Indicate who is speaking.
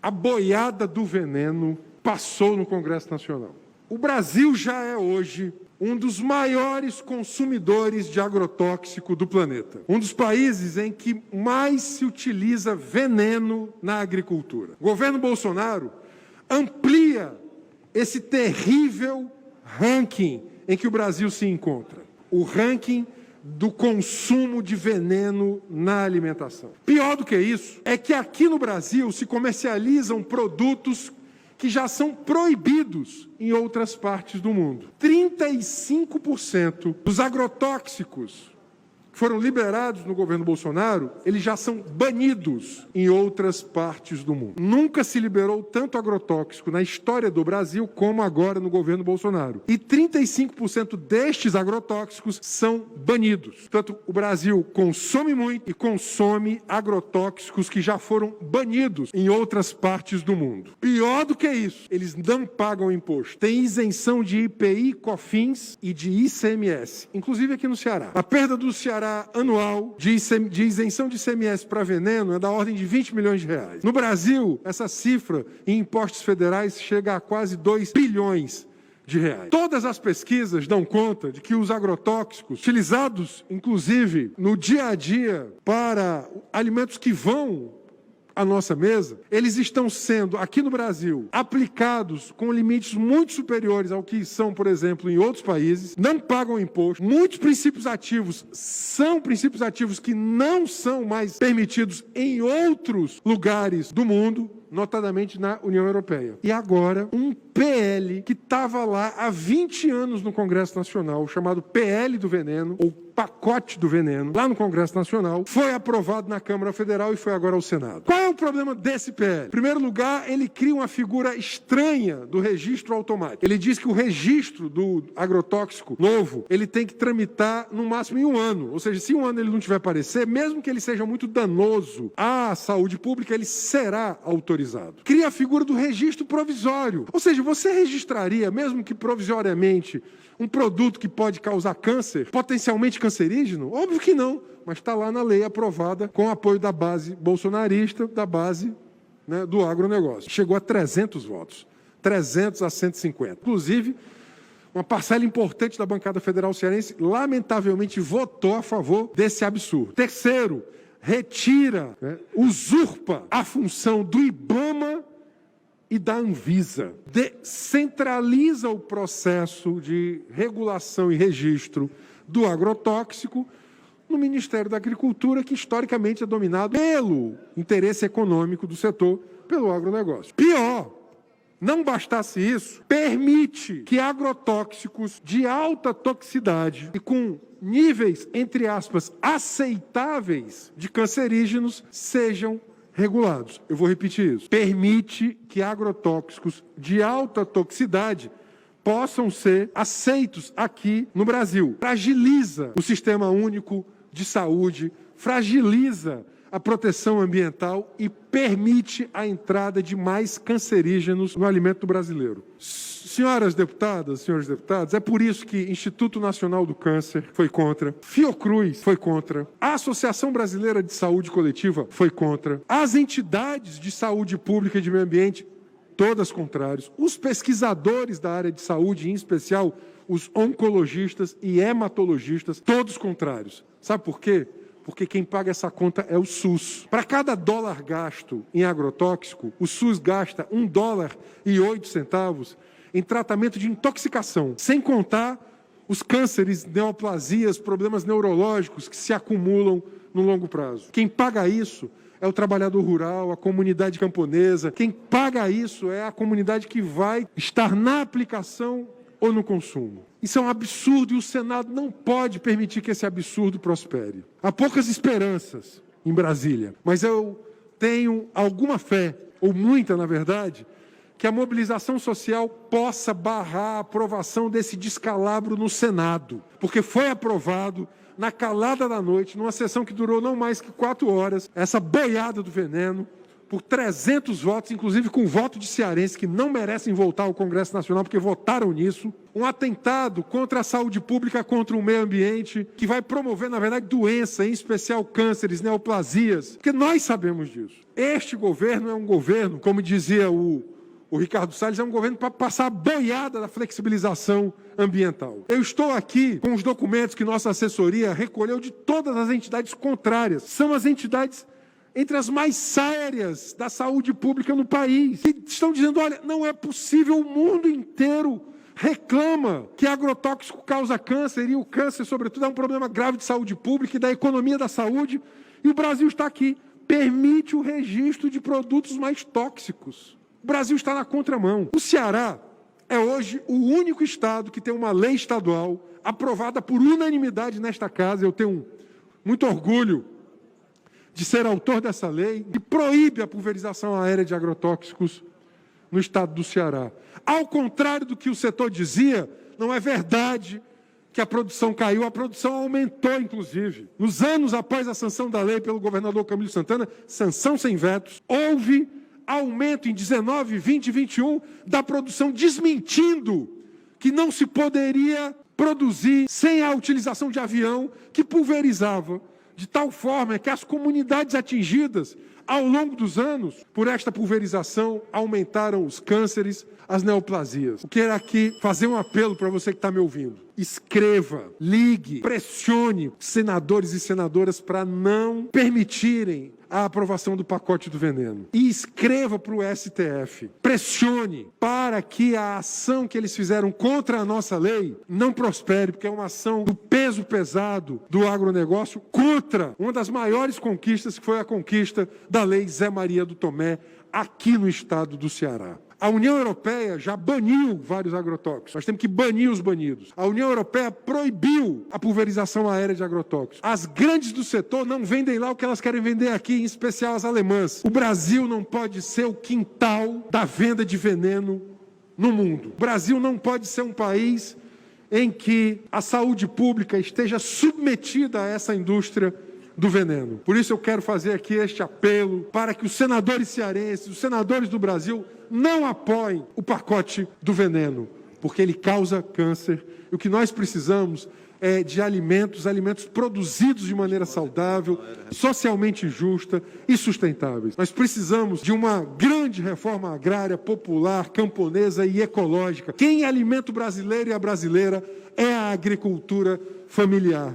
Speaker 1: A boiada do veneno passou no Congresso Nacional. O Brasil já é hoje um dos maiores consumidores de agrotóxico do planeta. Um dos países em que mais se utiliza veneno na agricultura. O governo Bolsonaro amplia esse terrível ranking em que o Brasil se encontra. O ranking do consumo de veneno na alimentação. Pior do que isso, é que aqui no Brasil se comercializam produtos que já são proibidos em outras partes do mundo. 35% dos agrotóxicos que foram liberados no governo Bolsonaro, eles já são banidos em outras partes do mundo. Nunca se liberou tanto agrotóxico na história do Brasil como agora no governo Bolsonaro. E 35% destes agrotóxicos são banidos. Portanto, o Brasil consome muito e consome agrotóxicos que já foram banidos em outras partes do mundo. Pior do que isso, eles não pagam imposto. Tem isenção de IPI, COFINS e de ICMS, inclusive aqui no Ceará. A perda do Ceará anual de isenção de ICMS para veneno é da ordem de 20 milhões de reais. No Brasil, essa cifra em impostos federais chega a quase 2 bilhões de reais. Todas as pesquisas dão conta de que os agrotóxicos, utilizados inclusive no dia a dia para alimentos que vão à nossa mesa, eles estão sendo, aqui no Brasil, aplicados com limites muito superiores ao que são, por exemplo, em outros países, não pagam imposto. Muitos princípios ativos são princípios ativos que não são mais permitidos em outros lugares do mundo, notadamente na União Europeia. E agora, um PL que estava lá há 20 anos no Congresso Nacional, chamado PL do Veneno, ou Pacote do Veneno, lá no Congresso Nacional, foi aprovado na Câmara Federal e foi agora ao Senado. Qual é o problema desse PL? Em primeiro lugar, ele cria uma figura estranha do registro automático. Ele diz que o registro do agrotóxico novo, ele tem que tramitar no máximo em 1 ano. Ou seja, se 1 ano ele não tiver aparecer, mesmo que ele seja muito danoso à saúde pública, ele será autorizado. Cria a figura do registro provisório. Ou seja, você registraria, mesmo que provisoriamente, um produto que pode causar câncer, potencialmente cancerígeno? Óbvio que não, mas está lá na lei aprovada com o apoio da base bolsonarista, da base, né, do agronegócio. Chegou a 300 votos, 300 a 150. Inclusive, uma parcela importante da bancada federal cearense, lamentavelmente, votou a favor desse absurdo. Terceiro, retira, usurpa a função do IBAMA e da Anvisa. Descentraliza o processo de regulação e registro do agrotóxico no Ministério da Agricultura, que historicamente é dominado pelo interesse econômico do setor, pelo agronegócio. Pior, não bastasse isso, permite que agrotóxicos de alta toxicidade e com níveis, entre aspas, aceitáveis de cancerígenos sejam regulados. Eu vou repetir isso. Permite que agrotóxicos de alta toxicidade possam ser aceitos aqui no Brasil. Fragiliza o Sistema Único de Saúde, fragiliza a proteção ambiental e permite a entrada de mais cancerígenos no alimento brasileiro. Senhoras deputadas, senhores deputados, é por isso que Instituto Nacional do Câncer foi contra, Fiocruz foi contra, a Associação Brasileira de Saúde Coletiva foi contra, as entidades de saúde pública e de meio ambiente, todas contrárias, os pesquisadores da área de saúde, em especial os oncologistas e hematologistas, todos contrários. Sabe por quê? Porque quem paga essa conta é o SUS. Para cada dólar gasto em agrotóxico, o SUS gasta $1,08 em tratamento de intoxicação, sem contar os cânceres, neoplasias, problemas neurológicos que se acumulam no longo prazo. Quem paga isso é o trabalhador rural, a comunidade camponesa. Quem paga isso é a comunidade que vai estar na aplicação ou no consumo. Isso é um absurdo e o Senado não pode permitir que esse absurdo prospere. Há poucas esperanças em Brasília, mas eu tenho alguma fé, ou muita na verdade, que a mobilização social possa barrar a aprovação desse descalabro no Senado, porque foi aprovado na calada da noite, numa sessão que durou não mais que 4 horas, essa boiada do veneno, por 300 votos, inclusive com voto de cearenses que não merecem voltar ao Congresso Nacional porque votaram nisso. Um atentado contra a saúde pública, contra o meio ambiente, que vai promover, na verdade, doença, em especial cânceres, neoplasias, porque nós sabemos disso. Este governo é um governo, como dizia o Ricardo Salles, é um governo para passar a boiada da flexibilização ambiental. Eu estou aqui com os documentos que nossa assessoria recolheu de todas as entidades contrárias. São as entidades entre as mais sérias da saúde pública no país, que estão dizendo, olha, não é possível, o mundo inteiro reclama que agrotóxico causa câncer, e o câncer, sobretudo, é um problema grave de saúde pública e da economia da saúde, e o Brasil está aqui, permite o registro de produtos mais tóxicos. O Brasil está na contramão. O Ceará é hoje o único estado que tem uma lei estadual aprovada por unanimidade nesta casa, eu tenho muito orgulho de ser autor dessa lei, que proíbe a pulverização aérea de agrotóxicos no estado do Ceará. Ao contrário do que o setor dizia, não é verdade que a produção caiu, a produção aumentou, inclusive. Nos anos após a sanção da lei pelo governador Camilo Santana, sanção sem vetos, houve aumento em 19, 20 e 21 da produção, desmentindo que não se poderia produzir sem a utilização de avião que pulverizava, de tal forma que as comunidades atingidas ao longo dos anos por esta pulverização aumentaram os cânceres, as neoplasias. Eu quero aqui fazer um apelo para você que está me ouvindo. Escreva, ligue, pressione senadores e senadoras para não permitirem a aprovação do pacote do veneno. E escreva para o STF, pressione para que a ação que eles fizeram contra a nossa lei não prospere, porque é uma ação do peso pesado do agronegócio contra uma das maiores conquistas, que foi a conquista da lei Zé Maria do Tomé, aqui no estado do Ceará. A União Europeia já baniu vários agrotóxicos. Nós temos que banir os banidos. A União Europeia proibiu a pulverização aérea de agrotóxicos. As grandes do setor não vendem lá o que elas querem vender aqui, em especial as alemãs. O Brasil não pode ser o quintal da venda de veneno no mundo. O Brasil não pode ser um país em que a saúde pública esteja submetida a essa indústria do veneno. Por isso eu quero fazer aqui este apelo para que os senadores cearenses, os senadores do Brasil, não apoiem o pacote do veneno, porque ele causa câncer. E o que nós precisamos é de alimentos produzidos de maneira saudável, socialmente justa e sustentáveis. Nós precisamos de uma grande reforma agrária, popular, camponesa e ecológica. Quem alimenta o brasileiro e a brasileira é a agricultura familiar.